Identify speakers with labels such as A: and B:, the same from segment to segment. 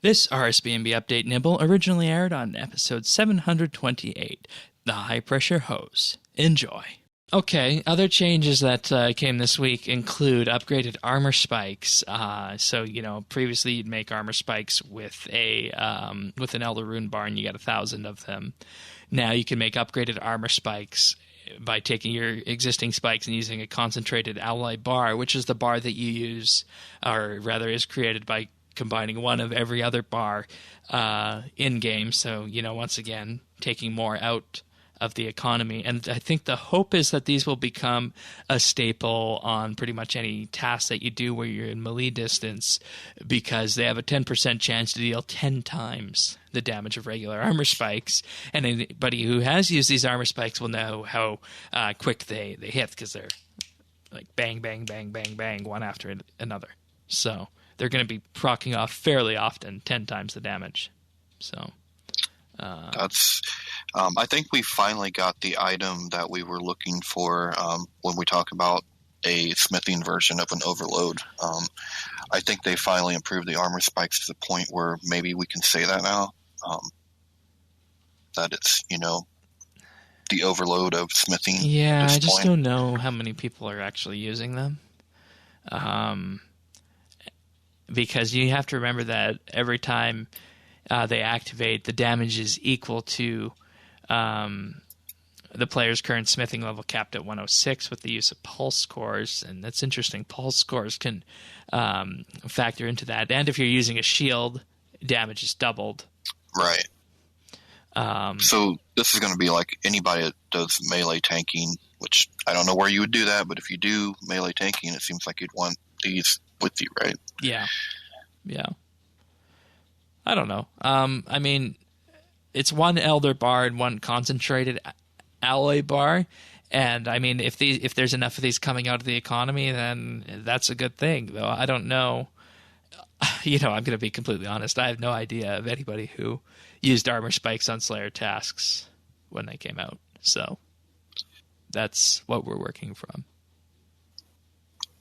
A: This RSBANDB update nibble originally aired on episode 728, The High Pressure Hose. Enjoy. Okay, other changes that came this week include upgraded armor spikes. Previously you'd make armor spikes with with an Elder Rune bar, and you got 1,000 of them. Now you can make upgraded armor spikes by taking your existing spikes and using a concentrated alloy bar, which is the bar that you use, or rather is created by combining one of every other bar in-game. So, once again, taking more out of the economy. And I think the hope is that these will become a staple on pretty much any task that you do where you're in melee distance, because they have a 10% chance to deal 10 times the damage of regular armor spikes. And anybody who has used these armor spikes will know how quick they hit, because they're like bang, bang, bang, bang, bang, one after another. So they're going to be proccing off fairly often, 10 times the damage. So
B: that's I think we finally got the item that we were looking for when we talk about a smithing version of an overload. I think they finally improved the armor spikes to the point where maybe we can say that now, that it's, the overload of smithing.
A: Yeah, I just don't know how many people are actually using them. Because you have to remember that every time they activate, the damage is equal to the player's current smithing level, capped at 106 with the use of pulse cores. And that's interesting. Pulse cores can factor into that. And if you're using a shield, damage is doubled.
B: Right. So this is going to be like anybody that does melee tanking, which I don't know where you would do that, but if you do melee tanking, it seems like you'd want these with you, right?
A: Yeah. I don't know. It's one Elder bar and one concentrated alloy bar, and if there's enough of these coming out of the economy, then that's a good thing. Though I don't know. I'm going to be completely honest. I have no idea of anybody who used armor spikes on Slayer tasks when they came out. So that's what we're working from.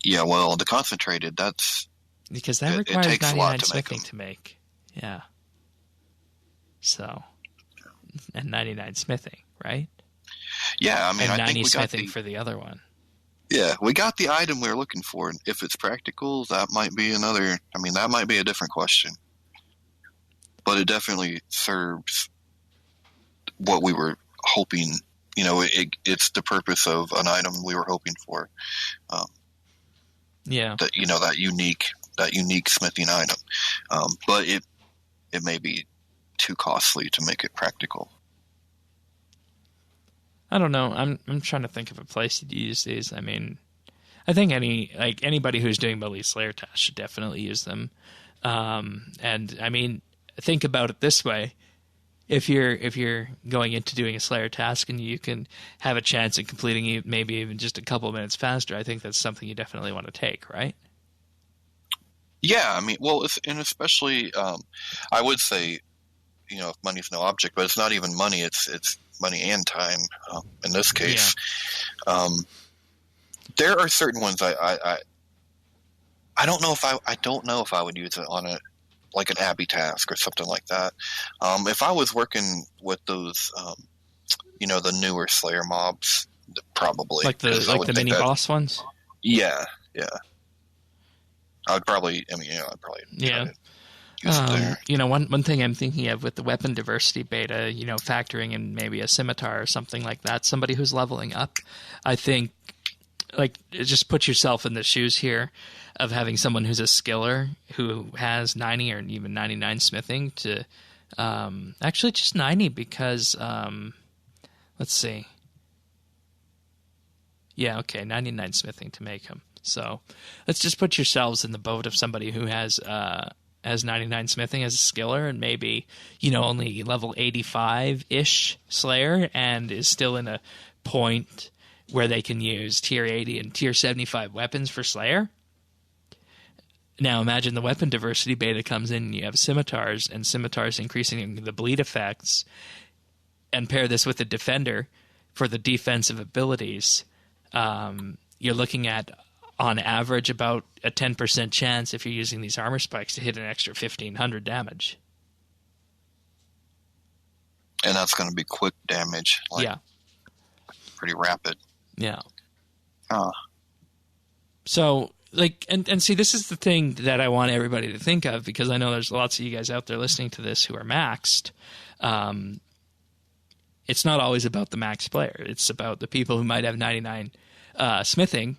B: Yeah, well, the concentrated, that's
A: because that requires 99 smithing to make. Yeah. So, and 99 smithing, right?
B: Yeah,
A: and 90 smithing for the other one.
B: Yeah, we got the item we were looking for. If it's practical, that might be another. That might be a different question. But it definitely serves what we were hoping. It's the purpose of an item we were hoping for.
A: Yeah.
B: That unique smithing item. But it may be too costly to make it practical.
A: I don't know. I'm trying to think of a place to use these. I think anybody who's doing melee Slayer tasks should definitely use them. Think about it this way. If you're going into doing a Slayer task and you can have a chance at completing it maybe even just a couple of minutes faster, I think that's something you definitely want to take, right?
B: Yeah, and especially, I would say, if money's no object, but it's not even money; it's money and time. In this case, there are certain ones I don't know if I would use it on like an Abbey task or something like that. If I was working with those, the newer Slayer mobs, probably
A: like the mini boss ones.
B: Yeah. I'd probably.
A: Yeah. One thing I'm thinking of with the weapon diversity beta, factoring in maybe a scimitar or something like that, somebody who's leveling up, I think, just put yourself in the shoes here of having someone who's a skiller who has 90 or even 99 smithing to, actually just 90 because, let's see. Yeah, okay, 99 smithing to make him. So let's just put yourselves in the boat of somebody who has 99 smithing as a skiller and maybe, only level 85-ish Slayer and is still in a point where they can use tier 80 and tier 75 weapons for Slayer. Now imagine the weapon diversity beta comes in and you have scimitars and scimitars increasing the bleed effects, and pair this with the defender for the defensive abilities. You're looking at on average about a 10% chance if you're using these armor spikes to hit an extra 1,500 damage.
B: And that's going to be quick damage.
A: Yeah.
B: Pretty rapid.
A: Yeah.
B: Huh.
A: So, like, and see, this is the thing that I want everybody to think of, because I know there's lots of you guys out there listening to this who are maxed. It's not always about the max player. It's about the people who might have 99 smithing,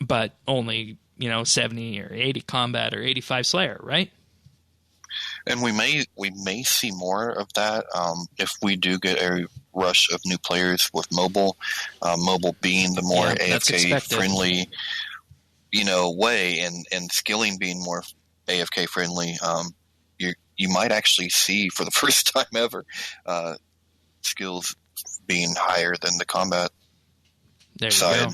A: but only, 70 or 80 combat or 85 slayer, right?
B: And we may see more of that if we do get a rush of new players with mobile. Mobile being the more AFK friendly, way, and skilling being more AFK friendly. You might actually see for the first time ever skills being higher than the combat side.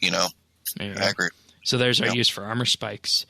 A: There you go.
B: Accurate.
A: So there's our use for armor spikes.